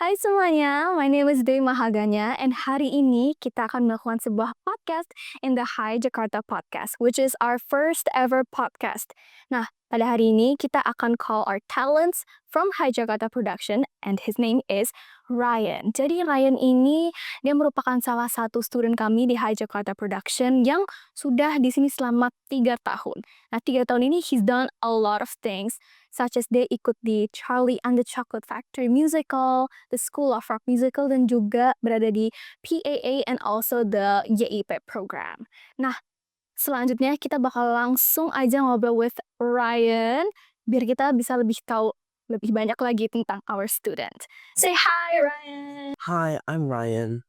Hai semuanya, my name is Dewi Mahaganya, and hari ini kita akan melakukan sebuah podcast in the Hi Jakarta podcast, which is our first ever podcast. Nah, pada hari ini kita akan call our talents from Hi Jakarta Production, and his name is Ryan. Jadi Ryan ini, dia merupakan salah satu student kami di Hi Jakarta Production yang sudah di sini selama 3 tahun. Nah, 3 tahun ini he's done a lot of things, such as dia ikut di Charlie and the Chocolate Factory musical, the School of Rock musical, dan juga berada di PAA and also the YIP program. Nah, selanjutnya kita bakal langsung aja ngobrol with Ryan, biar kita bisa lebih tahu lebih banyak lagi tentang our student. Say hi, Ryan! Hi, I'm Ryan.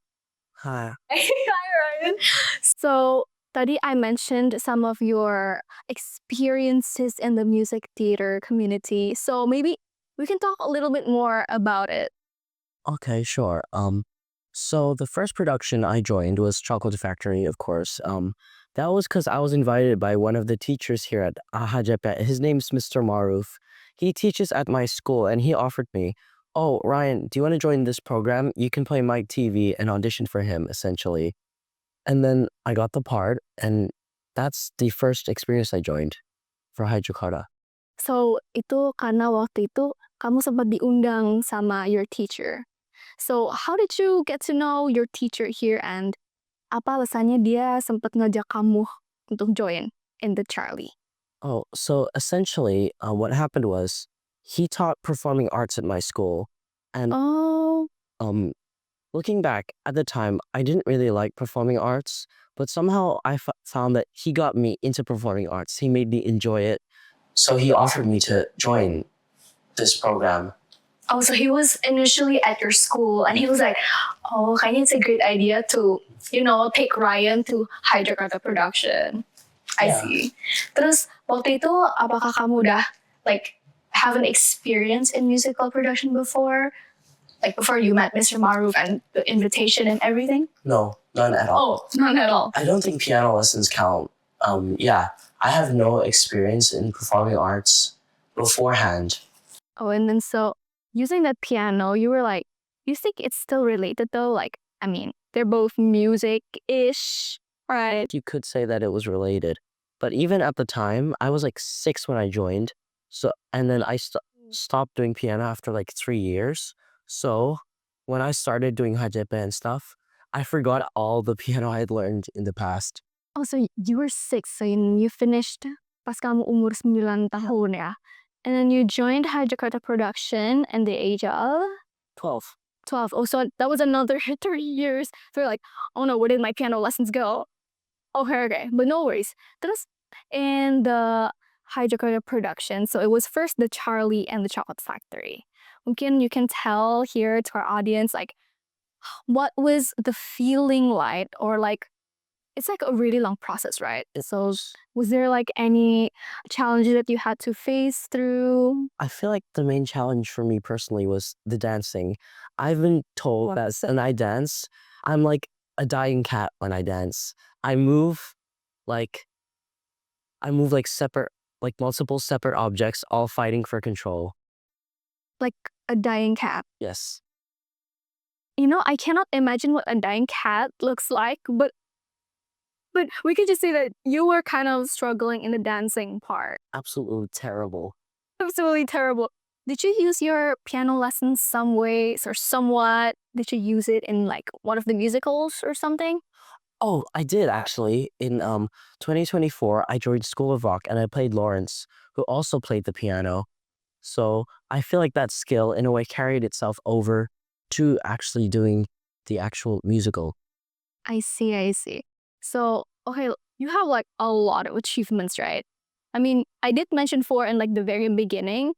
Hi. Hi, Ryan! So, tadi I mentioned some of your experiences in the music theater community, so maybe we can talk a little bit more about it. Okay, sure. So the first production I joined was Chocolate Factory, of course. That was because I was invited by one of the teachers here at Hajepet. His name's Mr. Maruf. He teaches at my school, and he offered me, "Oh, Ryan, do you want to join this program? You can play Mike TV and audition for him, essentially." And then I got the part, and that's the first experience I joined for Hi Jakarta. So, itu karena waktu itu kamu sempat diundang sama your teacher. So, how did you get to know your teacher here, and apa alasannya dia sempat ngajak kamu untuk join in the Charlie? Oh, so essentially, what happened was he taught performing arts at my school, and Oh, um, looking back at the time, I didn't really like performing arts, but somehow I found that he got me into performing arts. He made me enjoy it, so he offered me to join this program. oh, so he was initially at your school, and he was like, oh, kayaknya it's a great idea to, take Ryan to Hi Jakarta Production. I Yeah. see. Terus, waktu itu, apakah kamu udah, have an experience in musical production before? Like, before you met Mr. Maruf and the invitation and everything? No, none at all. Oh, none at all. I don't think piano lessons count. Yeah, I have no experience in performing arts beforehand. Oh, and then so, using the piano, you were like, you think it's still related though? Like, I mean, they're both music-ish, right? You could say that it was related, but even at the time, I was like 6 when I joined. So, and then I stopped doing piano after like 3 years. So, when I started doing hajepe and stuff, I forgot all the piano I had learned in the past. Oh, so you were 6, so you finished pas kamu umur 9 tahun ya? And then you joined Hi Jakarta Production at the age of 12. 12. Oh, so that was another 3 years. So you're like, oh no, where did my piano lessons go? Okay. But no worries. Terus in the Hi Jakarta Production, so it was first the Charlie and the Chocolate Factory. Mungkin you can tell here to our audience, like, what was the feeling like, or like, it's like a really long process, right? So was there like any challenges that you had to face through? I feel like the main challenge for me personally was the dancing. I've been told that when I dance, I'm like a dying cat when I dance. I move like separate, like multiple separate objects, all fighting for control. Like a dying cat. Yes. I cannot imagine what a dying cat looks like, but we could just say that you were kind of struggling in the dancing part. Absolutely terrible. Absolutely terrible. Did you use your piano lessons some ways or somewhat? Did you use it in like one of the musicals or something? Oh, I did actually. In 2024, I joined School of Rock and I played Lawrence, who also played the piano. So I feel like that skill in a way carried itself over to actually doing the actual musical. I see. So, okay, you have like a lot of achievements, right? I mean, I did mention 4 in like the very beginning.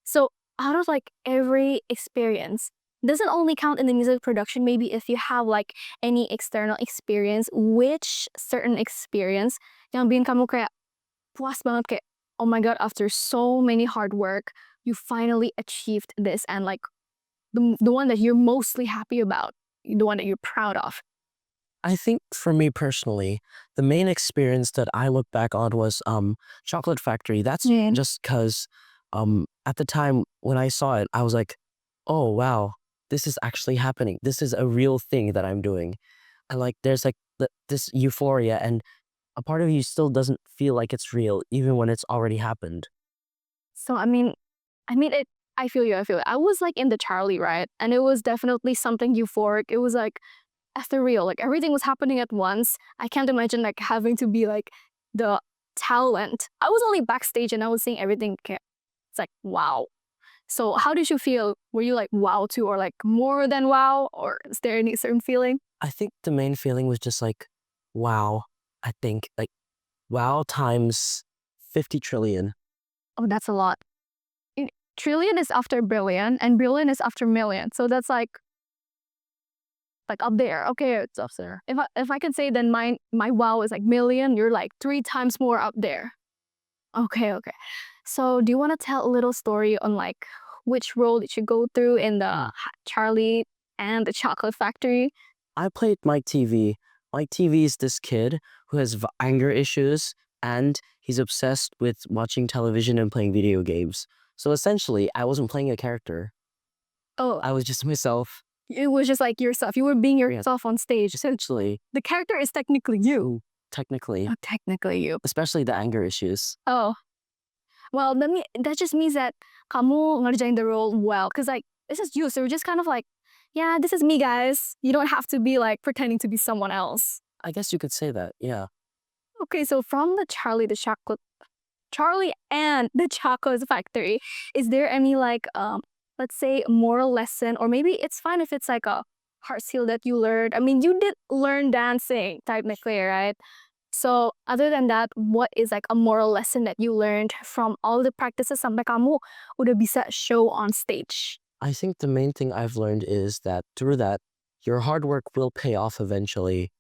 So, out of like every experience, doesn't only count in the music production, maybe if you have like any external experience, which certain experience yang bikin kamu kayak puas banget, kayak, oh my god, after so many hard work, you finally achieved this, and like the one that you're mostly happy about, the one that you're proud of. I think for me personally, the main experience that I look back on was Chocolate Factory. That's Yeah. just because at the time when I saw it, I was like, oh wow, this is actually happening. This is a real thing that I'm doing. And like there's like this euphoria, and a part of you still doesn't feel like it's real even when it's already happened. So it. I feel you. I feel it. I was like in the Charlie ride, and it was definitely something euphoric. It was like ethereal. Like everything was happening at once. I can't imagine like having to be like the talent. I was only backstage and I was seeing everything. It's like wow. So how did you feel? Were you like wow too, or like more than wow, or is there any certain feeling? I think the main feeling was just like, wow. I think like wow times 50 trillion. Oh, that's a lot. Trillion is after billion, and billion is after million. So that's like up there. Okay, It's up there. if I can say, then my wow is like million. You're like 3 times more up there. Okay, okay. So do you want to tell a little story on like which role did you go through in the Charlie and the Chocolate Factory? I played Mike TV. Mike TV is this kid who has anger issues, and he's obsessed with watching television and playing video games. So essentially, I wasn't playing a character. Oh, I was just myself. it was just like yourself. You were being yourself on stage. Essentially, The character is technically you. technically, Oh, technically you. especially the anger issues. Oh, well, that just means that kamu ngerjain the role well. Because like, this is you. So you're just kind of like, yeah, this is me, guys. You don't have to be like pretending to be someone else. I guess you could say that, yeah. Okay, so from the Charlie and the Chocolate Factory, is there any like let's say moral lesson, or maybe it's fine if it's like a hard skill that you learned? I mean, you did learn dancing technically, right? So other than that, what is like a moral lesson that you learned from all the practices sampai kamu udah bisa show on stage? I think the main thing I've learned is that through that, your hard work will pay off eventually,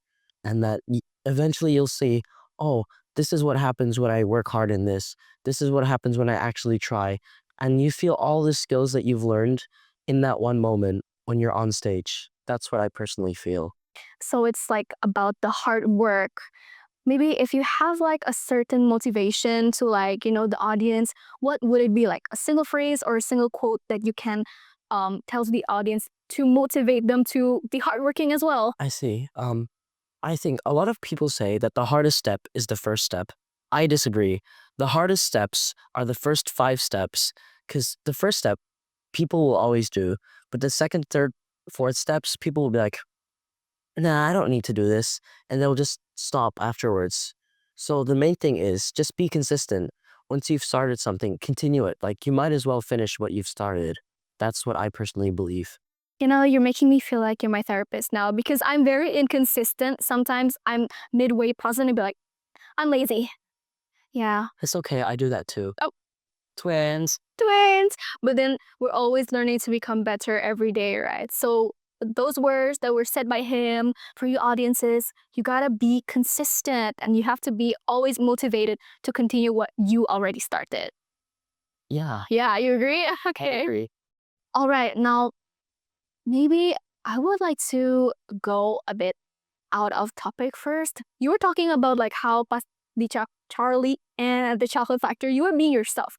and that eventually you'll see, oh, this is what happens when I work hard in this. This is what happens when I actually try. And you feel all the skills that you've learned in that one moment when you're on stage. That's what I personally feel. So it's like about the hard work. Maybe if you have like a certain motivation to like, the audience, what would it be, like a single phrase or a single quote that you can tell to the audience to motivate them to be hardworking as well? I see. I think a lot of people say that the hardest step is the first step. I disagree. The hardest steps are the first 5 steps, because the first step people will always do, but the second, third, fourth steps people will be like, nah, I don't need to do this, and they'll just stop afterwards. So the main thing is just be consistent. Once you've started something, continue it. Like you might as well finish what you've started. That's what I personally believe. You're making me feel like you're my therapist now, because I'm very inconsistent. Sometimes I'm midway process and be like, I'm lazy. Yeah. It's okay, I do that too. Oh. Twins. Twins. But then we're always learning to become better every day, right? So those words that were said by him, for you audiences, you gotta be consistent and you have to be always motivated to continue what you already started. Yeah, Yeah, you agree? I Okay. agree. All right, now maybe I would like to go a bit out of topic first. You were talking about like how pas di Charlie and the Chocolate Factory, you were being yourself.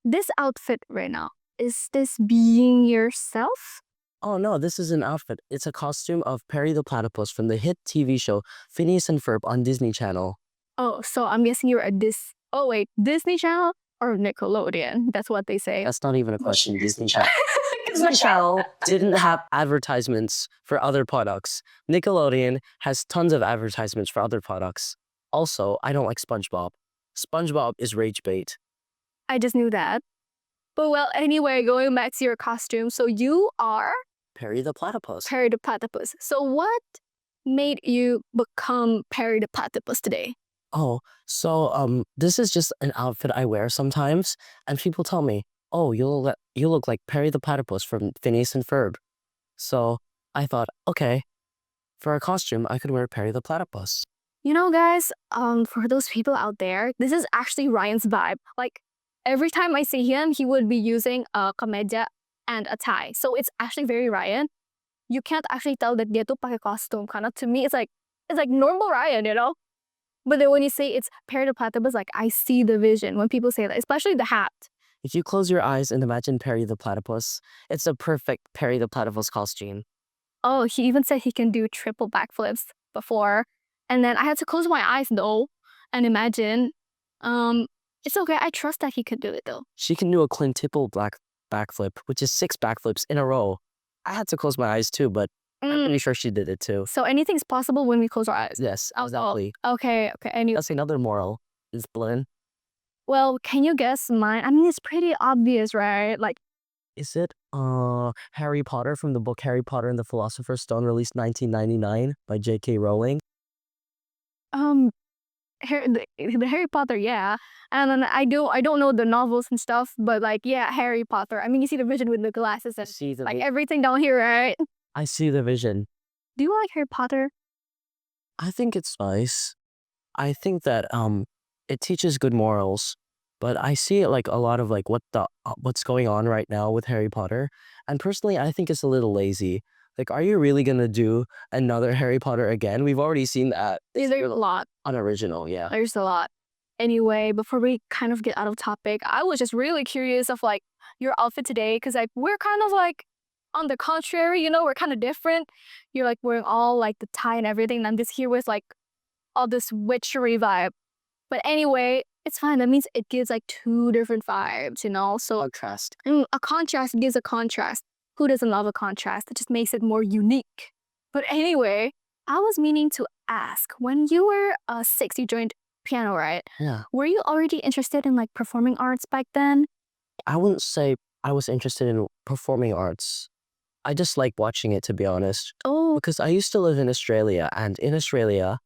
This outfit right now, is this being yourself? Oh no, this is an outfit. It's a costume of Perry the Platypus from the hit TV show Phineas and Ferb on Disney Channel. Oh, so I'm guessing you're a oh wait, Disney Channel or Nickelodeon? That's what they say. That's not even a question. Disney Channel. Disney Channel didn't have advertisements for other products. Nickelodeon has tons of advertisements for other products. Also, I don't like SpongeBob. SpongeBob is rage bait. I just knew that. But well, anyway, going back to your costume, so you are Perry the Platypus. Perry the Platypus. So what made you become Perry the Platypus today? Oh, so this is just an outfit I wear sometimes, and people tell me, "Oh, you look like Perry the Platypus from Phineas and Ferb." So I thought, okay, for a costume, I could wear Perry the Platypus. Guys, for those people out there, this is actually Ryan's vibe. Like every time I see him, he would be using a kemeja and a tie. So it's actually very Ryan. You can't actually tell that dia tuh pakai kostum. Karena to me, it's like normal Ryan, But then when you say it's Perry the Platypus, like I see the vision when people say that, especially the hat. If you close your eyes and imagine Perry the Platypus, it's a perfect Perry the Platypus costume. Oh, he even said he can do triple backflips before. And then I had to close my eyes though and imagine. It's okay. I trust that he could do it though. She can do a quintuple backflip, which is 6 backflips in a row. I had to close my eyes too, but I'm pretty sure she did it too. So anything's possible when we close our eyes. Yes, Oh, exactly. okay. Anyway, That's another moral. Is Blinn. well, can you guess mine? I mean, it's pretty obvious, right? Like, Is it Harry Potter from the book Harry Potter and the Philosopher's Stone, released 1999 by J.K. Rowling? um, the Harry Potter, yeah. And then I don't know the novels and stuff, but like, yeah, Harry Potter. I mean, you see the vision with the glasses and See the like everything down here, right? I see the vision. Do you like Harry Potter? I think it's nice. I think that it teaches good morals, but I see it like a lot of like what's going on right now with Harry Potter, and personally, I think it's a little lazy. Like, are you really gonna do another Harry Potter again? We've already seen that. There's a lot. Unoriginal, yeah. There's a lot. Anyway, before we kind of get out of topic, I was just really curious of like your outfit today because like we're kind of like on the contrary, you know, we're kind of different. You're like wearing all like the tie and everything, and I'm just here with like all this witchery vibe. But anyway, it's fine. That means it gives like 2 different vibes, you know? So Contrast. a contrast gives a contrast. Who doesn't love a contrast? It just makes it more unique. But anyway, I was meaning to ask, when you were 6, you joined piano, right? Yeah. Were you already interested in like performing arts back then? I wouldn't say I was interested in performing arts. I just like watching it, to be honest. Oh, Because I used to live in Australia, and in Australia,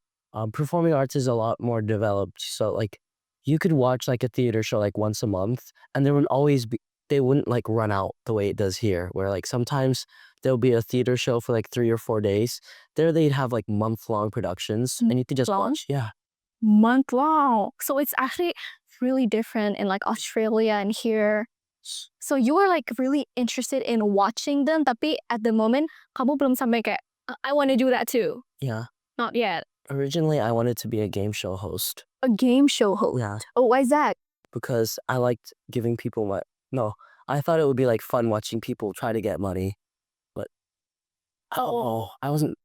performing arts is a lot more developed. So like, you could watch like a theater show like once a month, and there would always be they wouldn't like run out the way it does here, where like sometimes there'll be a theater show for like 3 or 4 days. There they'd have like month-long productions, and you could just Long? watch. Yeah, month long. So it's actually really different in like Australia and here. So you were like really interested in watching them, tapi at the moment kamu belum sampai kayak I want to do that too. yeah. Not yet. Originally, I wanted to be a game show host. A game show host. Yeah, Oh, why is that? because I liked giving people my no. I thought it would be like fun watching people try to get money, but Oh. I wasn't.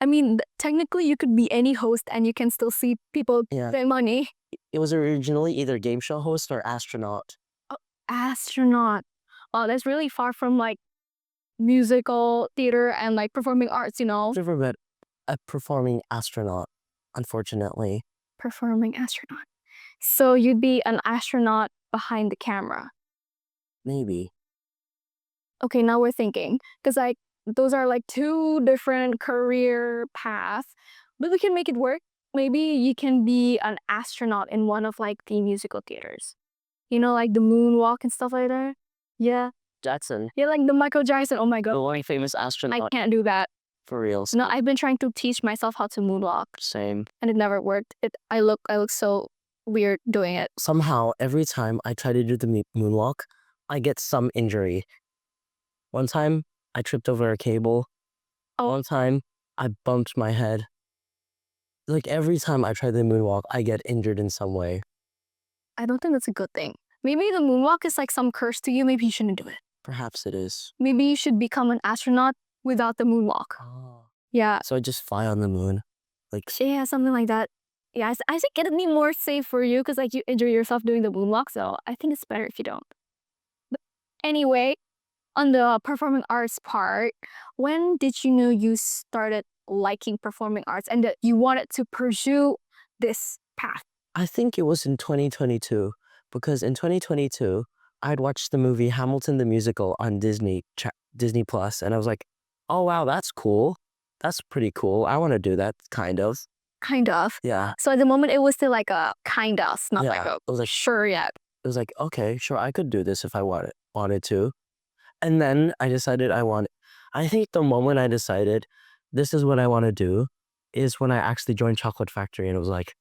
I mean, technically you could be any host and you can still see people Yeah. get money. It was originally either game show host or astronaut. Astronaut. Oh, that's really far from like musical theater and like performing arts, you know? Never met a performing astronaut, unfortunately. Performing astronaut. So you'd be an astronaut behind the camera. Maybe. Okay, now we're thinking. Because like those are like 2 different career paths. But we can make it work. Maybe you can be an astronaut in one of like the musical theaters. You know, like the moonwalk and stuff like that. Yeah. Jackson, Yeah, like the Michael Jackson. Oh my the god. only famous I astronaut can't do that. for real. No, I've been trying to teach myself how to moonwalk Same. and it never worked. I look so weird doing it. Somehow, every time I try to do the moonwalk, I get some injury. One time, I tripped over a cable. Oh. One time, I bumped my head. Like, every time I try the moonwalk, I get injured in some way. I don't think that's a good thing. Maybe the moonwalk is like some curse to you. Maybe you shouldn't do it. Perhaps it is. Maybe you should become an astronaut without the moonwalk. Oh. Yeah. So I just fly on the moon. Like, Yeah, something like that. Yeah, I think it'd be more safe for you because like you injure yourself doing the moonwalk. So I think it's better if you don't. But anyway, on the performing arts part, when did you know you started liking performing arts and that you wanted to pursue this path? I think it was in 2022, because in 2022, I'd watched the movie Hamilton the Musical on Disney Plus, and I was like, oh wow, that's cool. That's pretty cool. I want to do that, kind of. Kind of. Yeah. So at the moment, it was still like a kind of, not like Yeah, a it was like sure yet. it was like, okay, sure, I could do this if I wanted to. And then I decided I think the moment I decided this is what I want to do is when I actually joined Chocolate Factory, and it was like,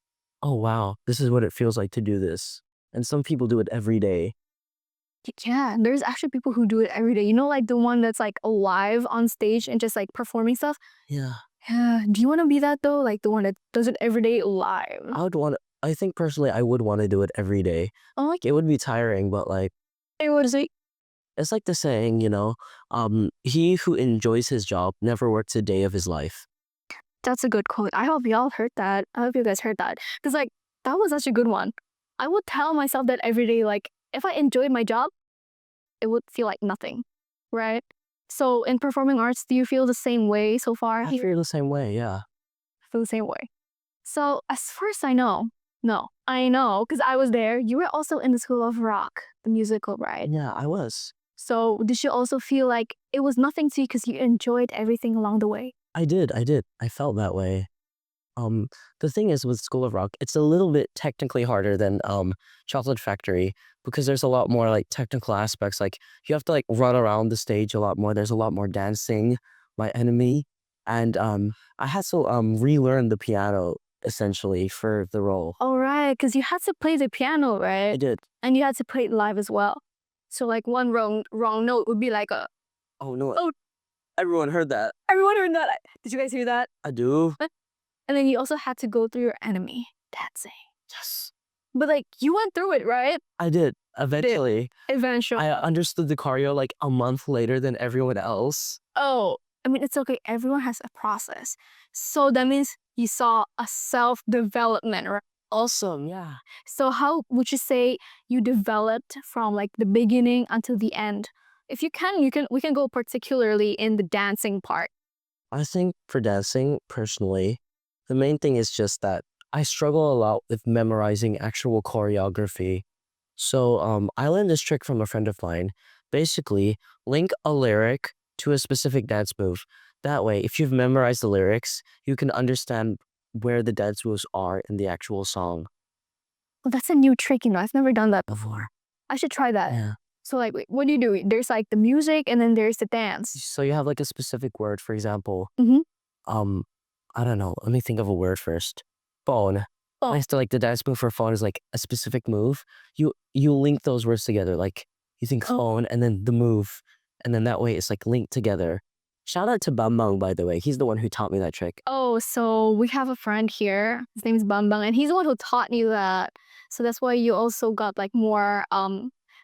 oh wow, this is what it feels like to do this. And some people do it every day. Yeah, there's actually people who do it every day. You know, like the one that's like alive on stage and just like performing stuff. Yeah. Yeah. Do you want to be that though? Like the one that does it every day live? I would want I think personally I would want to do it every day. Oh, like It would be tiring, but like it was like it's like the saying, he who enjoys his job never works a day of his life. that's a good quote. I hope y'all heard that. I hope you guys heard that. Because like that was such a good one. I would tell myself that every day, like if I enjoyed my job, it would feel like nothing. Right? So in performing arts, do you feel the same way so far? I feel the same way, yeah. Feel the same way. So as far as I know, no, I know because I was there. You were also in the School of Rock, the musical, right? Yeah, I was. So did you also feel like it was nothing to you because you enjoyed everything along the way? I did. I felt that way. Um, the thing is with School of Rock, it's a little bit technically harder than Chocolate Factory because there's a lot more like technical aspects. Like you have to like run around the stage a lot more. There's a lot more dancing by enemy, and I had to relearn the piano essentially for the role. All right, because you had to play the piano, I right? did. And you had to play it live as well. So like one wrong note would be like a Oh no! oh, Everyone heard that. everyone heard that. Did you guys hear that? I do. And then you also had to go through your enemy dancing. Yes, But like you went through it, right? I did. Eventually, Eventually. I understood the choreo like a month later than everyone else. Oh, I mean, it's okay. Everyone has a process. So that means you saw a self development, right? Awesome, yeah. So, how would you say you developed from like the beginning until the end? If you can, we can go particularly in the dancing part. I think for dancing, personally, the main thing is just that I struggle a lot with memorizing actual choreography. So I learned this trick from a friend of mine. Basically, link a lyric to a specific dance move. That way, if you've memorized the lyrics, you can understand where the dance moves are in the actual song. Well, that's a new trick, I've never done that before. I should try that. Yeah. So, like, wait, what do you do? There's like the music and then there's the dance. So you have like a specific word, for example, Mm-hmm. um, I don't know. Let me think of a word first. Phone. Oh, I still like the dance move for phone is like a specific move. You link those words together. Like you think oh, phone and then the move, and then that way it's like linked together. Shout out to Bambang, by the way. He's the one who taught me that trick. oh, so we have a friend here. His name is Bambang, and he's the one who taught you that. So that's why you also got like more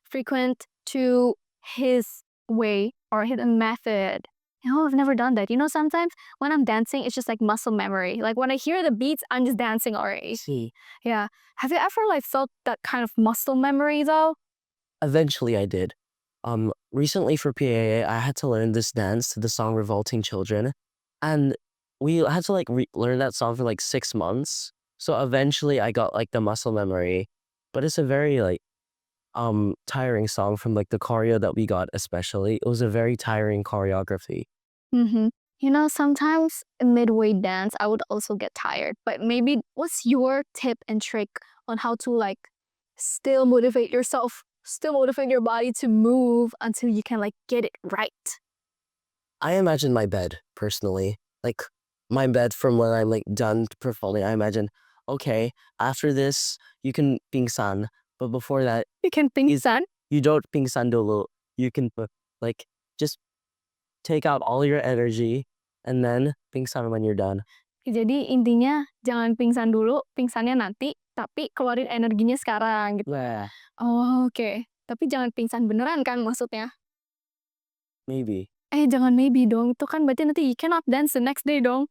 frequent to his way or his method. I've never done that. Sometimes when I'm dancing, it's just like muscle memory. Like when I hear the beats, I'm just dancing already. See, Yeah. Have you ever like felt that kind of muscle memory though? eventually I did. Recently for PAA, I had to learn this dance to the song "Revolting Children," and we had to like learn that song for like 6 months. So eventually, I got like the muscle memory, but it's a very like tiring song from like the choreo that we got. Especially, it was a very tiring choreography. Mm-hmm. Sometimes midway dance, I would also get tired. But maybe what's your tip and trick on how to like still motivate yourself, still motivate your body to move until you can like get it right? I imagine my bed personally, like my bed from when I'm like done performing. I imagine, okay, after this you can pingsan, but before that You can think is sun. you don't pingsan dulu. You can like just take out all your energy and then pingsan when you're done. Jadi intinya jangan pingsan dulu, pingsannya nanti, tapi keluarin energinya sekarang gitu. Nah, Oh, oke. Tapi jangan pingsan beneran kan maksudnya? maybe. Jangan maybe dong. Itu kan berarti nanti you cannot dance the next day dong.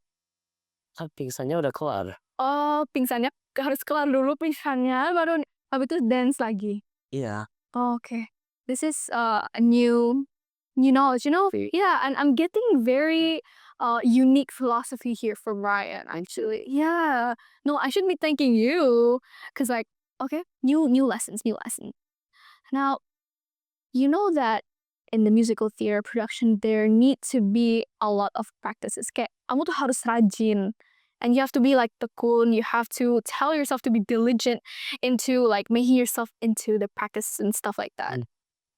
Kan pingsannya udah kelar. Oh, pingsannya harus kelar dulu pingsannya, baru habis itu dance lagi. Yeah. Oh, okay. This is a new knowledge, See? Yeah, and I'm getting very unique philosophy here from Ryan, actually. Yeah. No, I should be thanking you. Cause like, okay, new lessons, new lesson. Now, you know that in the musical theater production, there need to be a lot of practices. Kayak, kamu tuh harus rajin. And you have to be like tekun. You have to tell yourself to be diligent into like making yourself into the practice and stuff like that. Mm.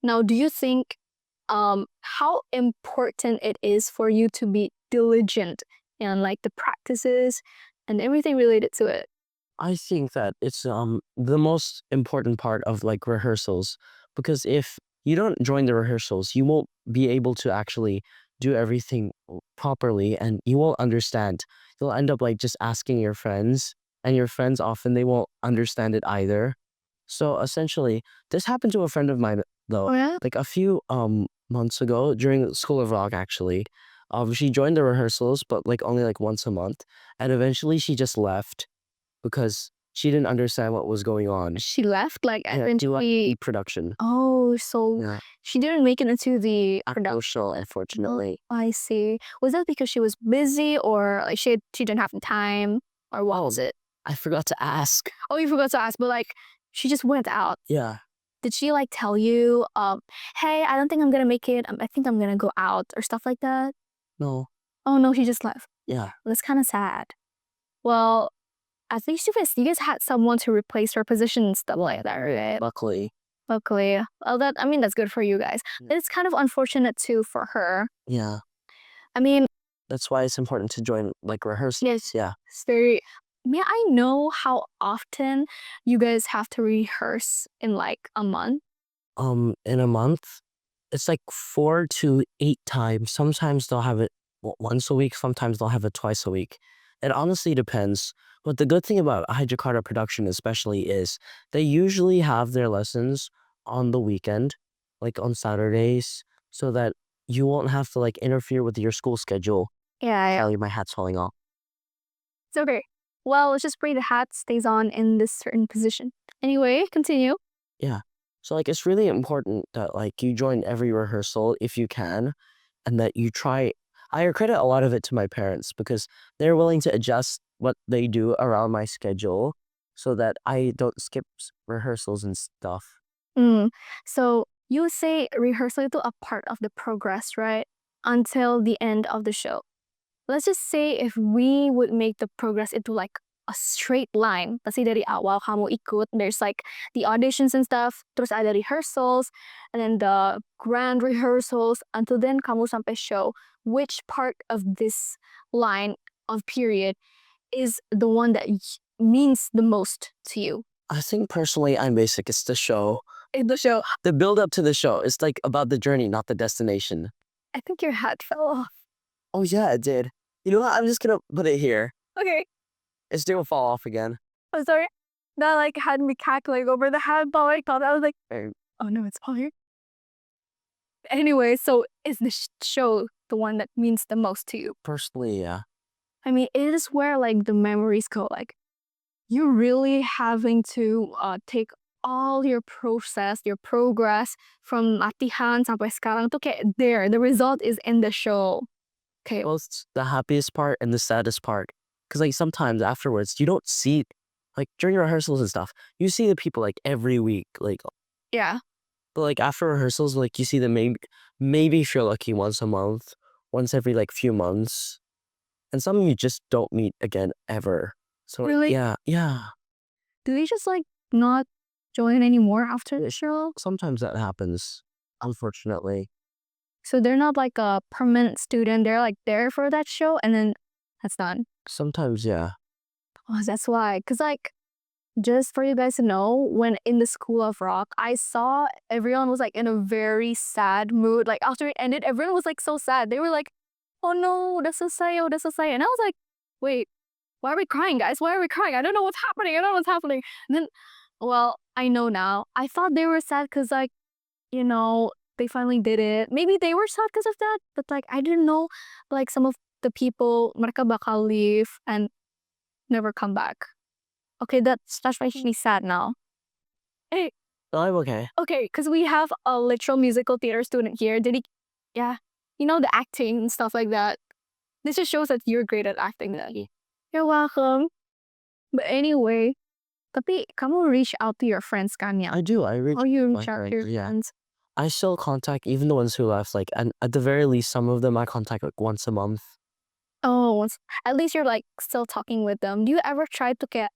Now, do you think how important it is for you to be diligent in like the practices and everything related to it? I think that it's the most important part of like rehearsals because if you don't join the rehearsals, you won't be able to actually do everything properly and you won't understand. You'll end up like just asking your friends and your friends often they won't understand it either. So essentially, this happened to a friend of mine though. Oh yeah? Like a few months ago during School of Rock actually. She joined the rehearsals, but like only like once a month, and eventually she just left because she didn't understand what was going on. She left like Yeah, she left the eventually. production. Oh, so Yeah, she didn't make it into the production. social, Oh, unfortunately. I see. Was that because she was busy or like she didn't have the time or what was Oh, it? I forgot to ask. Oh, you forgot to ask, but like she just went out. Yeah, Did she like tell you, hey, I don't think I'm gonna make it. I think I'm gonna go out or stuff like that? no, Oh no, she just left. yeah, That's kind of sad. Well, at least you guys had someone to replace her position and stuff like that, right? luckily. Luckily. Well, I mean, that's good for you guys. Yeah. It's kind of unfortunate too for her. Yeah, I mean, that's why it's important to join like rehearsals. yes, Yeah. it's very. May I know how often you guys have to rehearse in like a month? In a month, it's like 4 to 8 times. Sometimes they'll have it once a week. Sometimes they'll have it twice a week. It honestly depends. But the good thing about High Jakarta production, especially, is they usually have their lessons on the weekend, like on Saturdays, so that you won't have to like interfere with your school schedule. Yeah, Sorry, my hat's falling off. it's okay. Well, let's just pray the hat stays on in this certain position. Anyway, continue. Yeah. So like it's really important that like you join every rehearsal if you can and that you try. I credit a lot of it to my parents because they're willing to adjust what they do around my schedule so that I don't skip rehearsals and stuff. Mm. So you say rehearsal itu a part of the progress, right? Until the end of the show. Let's just say if we would make the progress into like a straight line. Let's say dari awal kamu ikut, there's like the auditions and stuff, terus ada rehearsals, and then the grand rehearsals, until then kamu sampai show. Which part of this line of period is the one that means the most to you? I think personally I'm basic. It's the show. In the show. The build up to the show. It's like about the journey, not the destination. I think your hat fell off. Oh yeah, it did. You know what? I'm just gonna put it here. Okay. It's gonna fall off again. I'm sorry. That like had me cackling over the hat ball. I thought I was like, Hey, oh no, it's falling. Anyway, so is the show the one that means the most to you? personally, yeah. I mean, it is where like the memories go. Like you're really having to take all your process, your progress from latihan sampai sekarang tuh kayak there. The result is in the show. Okay. Well, it's the happiest part and the saddest part. Because like sometimes afterwards, you don't see, like during rehearsals and stuff, you see the people like every week, like, Yeah. but like after rehearsals, like you see them maybe if you're lucky once a month, once every like few months, and some you just don't meet again ever. So like, Really? yeah, Do they just like not join anymore after the show? sometimes that happens, unfortunately. So they're not like a permanent student. They're like there for that show and then that's done. Sometimes, yeah. Oh, that's why. Because like, just for you guys to know, when in the School of Rock, I saw everyone was like in a very sad mood. Like after it ended, everyone was like so sad. They were like, oh no, that's selesai, oh, that's selesai. And I was like, wait, why are we crying, guys? Why are we crying? I don't know what's happening. I don't know what's happening. And then, well, I know now. I thought they were sad because like, they finally did it. Maybe they were sad because of that, but like I didn't know like some of the people mereka bakal leave and never come back. Okay, that's actually sad now. Hey, No, I'm okay. okay, because we have a literal musical theater student here. Yeah, the acting and stuff like that. This just shows that you're great at acting then. You're welcome. But anyway, tapi kamu reach out to your friends kan ya? I do. I reach Oh, you my reach out to friends, your yeah. friends. I still contact even the ones who left, like, and at the very least, some of them I contact like once a month. Oh, at least you're like still talking with them. Do you ever try to kayak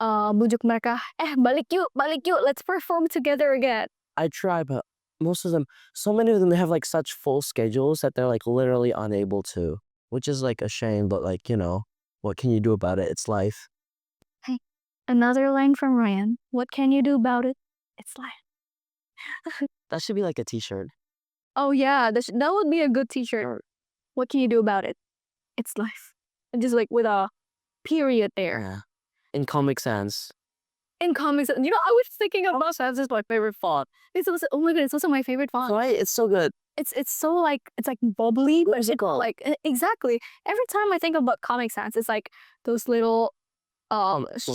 bujuk mereka, balik yuk, let's perform together again. I try, but most of them, so many of them, they have like such full schedules that they're like literally unable to, which is like a shame, but like, what can you do about it? It's life. Hey, another line from Ryan. What can you do about it? It's life. That should be like a t-shirt. Oh yeah, that would be a good t-shirt. Or- What can you do about it? It's life. And just like with a period there. Yeah. In Comic Sans. In comics, I was thinking of Comic Sans is my favorite font. it's also, oh my god, it's also my favorite font. Right? It's so good. It's so like it's like bubbly, but it's Whimsical. like exactly. Every time I think about Comic Sans, it's like those little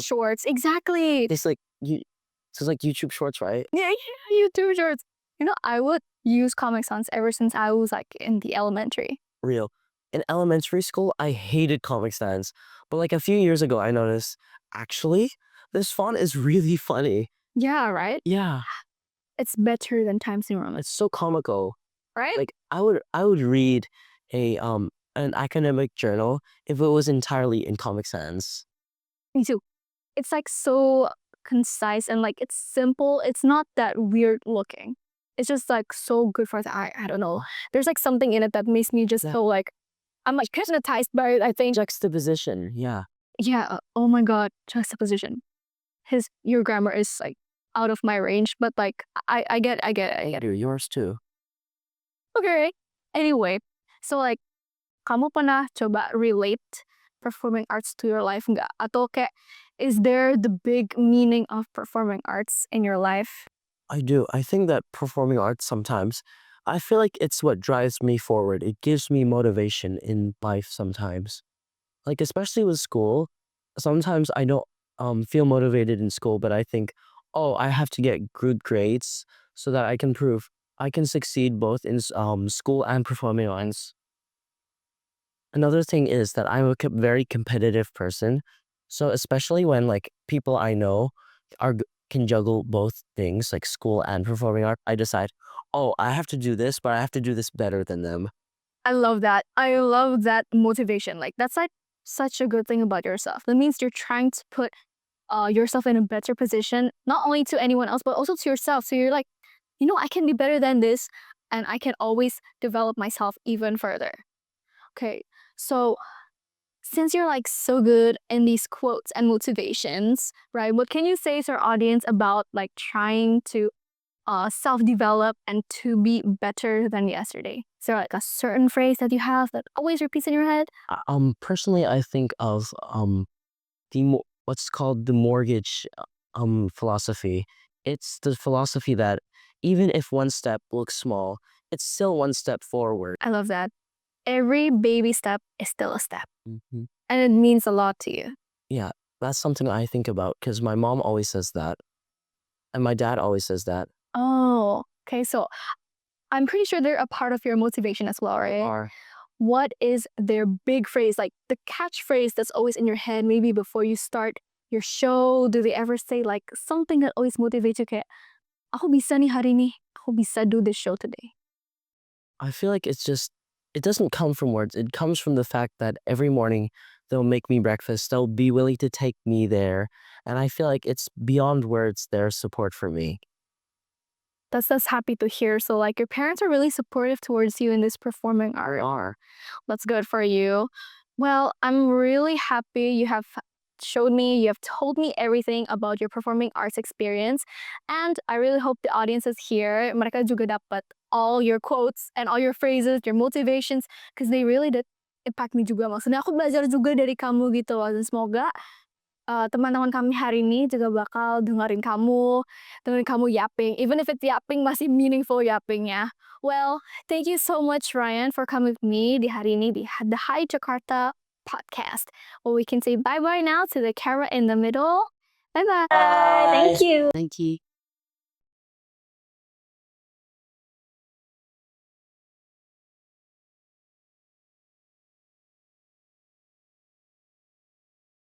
shorts. Exactly. It's like YouTube Shorts, right? Yeah, YouTube shorts. I would use Comic Sans ever since I was like in the elementary. Real. In elementary school, I hated Comic Sans, but like a few years ago, I noticed actually this font is really funny. Yeah, right? Yeah, It's better than Times New Roman, it's so comical. right? Like I would read an academic journal if it was entirely in Comic Sans. Me too. It's like so concise and like it's simple. It's not that weird looking. It's just like so good for the eye. I don't know. There's like something in it that makes me just Yeah. feel like I'm like hypnotized by it, I think. Juxtaposition, yeah. Yeah. Oh my god, juxtaposition. Your grammar is like out of my range, but like I get it. Dude, yours too. Okay. Anyway, so like kamu pernah coba relate performing arts to your life nggak? Atau kayak is there the big meaning of performing arts in your life? I do. I think that performing arts sometimes, I feel like it's what drives me forward. It gives me motivation in life sometimes. Like especially with school, sometimes I don't feel motivated in school, but I think, oh, I have to get good grades so that I can prove I can succeed both in school and performing arts. Another thing is that I'm a very competitive person. So especially when like people I know can juggle both things like school and performing art, I decide, oh, I have to do this, but I have to do this better than them. I love that. I love that motivation. Like that's like such a good thing about yourself. That means you're trying to put yourself in a better position, not only to anyone else, but also to yourself. So you're like, I can be better than this, and I can always develop myself even further. Okay, so since you're like so good in these quotes and motivations, right? What can you say to our audience about like trying to self-develop and to be better than yesterday? Is there like a certain phrase that you have that always repeats in your head? Personally, I think of what's called the mortgage philosophy. It's the philosophy that even if one step looks small, it's still one step forward. I love that. Every baby step is still a step, Hmm. and it means a lot to you. Yeah, that's something I think about because my mom always says that, and my dad always says that. Oh, okay. So I'm pretty sure they're a part of your motivation as well, right? Are What is their big phrase, like the catchphrase that's always in your head, maybe before you start your show? Do they ever say like something that always motivates you? Kayak, aku bisa nih hari ini, aku bisa do this show today. I feel like it doesn't come from words. It comes from the fact that every morning they'll make me breakfast. They'll be willing to take me there, and I feel like it's beyond words. Their support for me. That's happy to hear. So like your parents are really supportive towards you in this performing art. Are That's good for you. Well, I'm really happy you have you have told me everything about your performing arts experience. And I really hope the audiences here, mereka juga dapat all your quotes and all your phrases, your motivations, because they really did impact me juga. Maksudnya aku belajar juga dari kamu gitu. Dan semoga teman-teman kami hari ini juga bakal dengerin kamu yapping. Even if it's yapping, masih meaningful yappingnya. Well, thank you so much, Ryan, for coming with me di hari ini di The Hi Jakarta podcast. Well, we can say bye-bye now to the camera in the middle. Bye-bye. Thank you. Thank you.